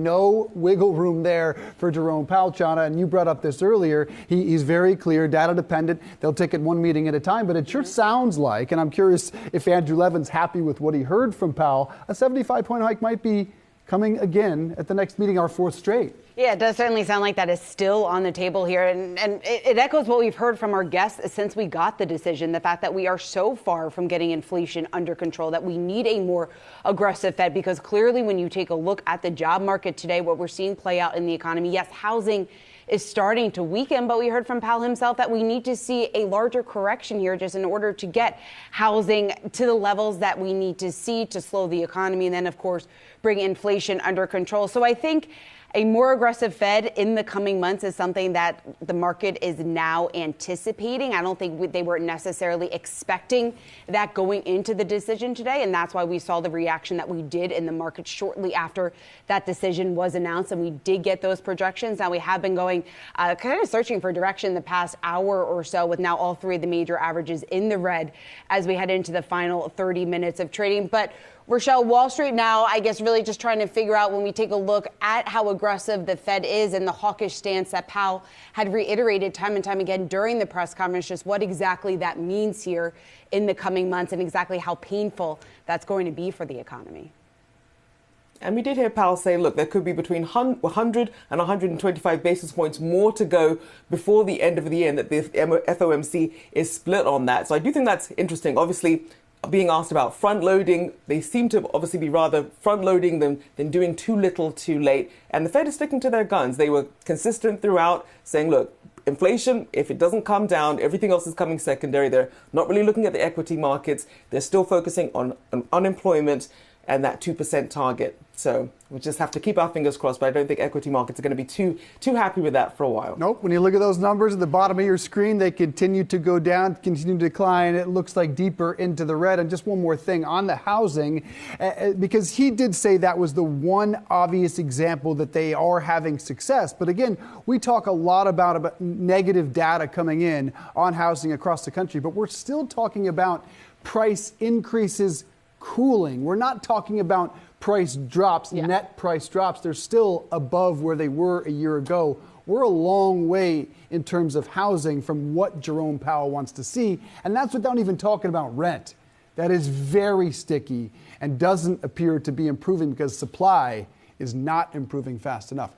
no wiggle room there for Jerome Powell, Seana, and you brought up this earlier. He's very clear, data dependent. They'll take it one meeting at a time, but it sure sounds like, and I'm curious if Andrew Levin's happy with what he heard from Powell, a 75-point hike might be coming again at the next meeting, our fourth straight. Yeah, it does certainly sound like that is still on the table here. And it echoes what we've heard from our guests since we got the decision, the fact that we are so far from getting inflation under control, that we need a more aggressive Fed, because clearly when you take a look at the job market today, what we're seeing play out in the economy, yes, housing is starting to weaken, but we heard from Powell himself that we need to see a larger correction here just in order to get housing to the levels that we need to see to slow the economy and then, of course, bring inflation under control. So I think a more aggressive Fed in the coming months is something that the market is now anticipating. I don't think they were necessarily expecting that going into the decision today, and that's why we saw the reaction that we did in the market shortly after that decision was announced, and we did get those projections. Now, we have been going kind of searching for direction the past hour or so, with now all three of the major averages in the red as we head into the final 30 minutes of trading. But Rochelle, Wall Street now, I guess, really just trying to figure out, when we take a look at how aggressive the Fed is and the hawkish stance that Powell had reiterated time and time again during the press conference, just what exactly that means here in the coming months and exactly how painful that's going to be for the economy. And we did hear Powell say, look, there could be between 100 and 125 basis points more to go before the end of the year, and that the FOMC is split on that. So I do think that's interesting. Obviously, being asked about front loading, they seem to obviously be rather front loading than doing too little too late. And the Fed is sticking to their guns. They were consistent throughout, saying, look, inflation, if it doesn't come down, everything else is coming secondary. They're not really looking at the equity markets. They're still focusing on unemployment and that 2% target. So we'll just have to keep our fingers crossed, but I don't think equity markets are going to be too happy with that for a while. Nope. When you look at those numbers at the bottom of your screen, they continue to go down, continue to decline. It looks like deeper into the red. And just one more thing on the housing, because he did say that was the one obvious example that they are having success. But again, we talk a lot about negative data coming in on housing across the country, but we're still talking about price increases cooling. We're not talking about price drops, net price drops. They're still above where they were a year ago. We're a long way in terms of housing from what Jerome Powell wants to see. And that's without even talking about rent. That is very sticky and doesn't appear to be improving because supply is not improving fast enough.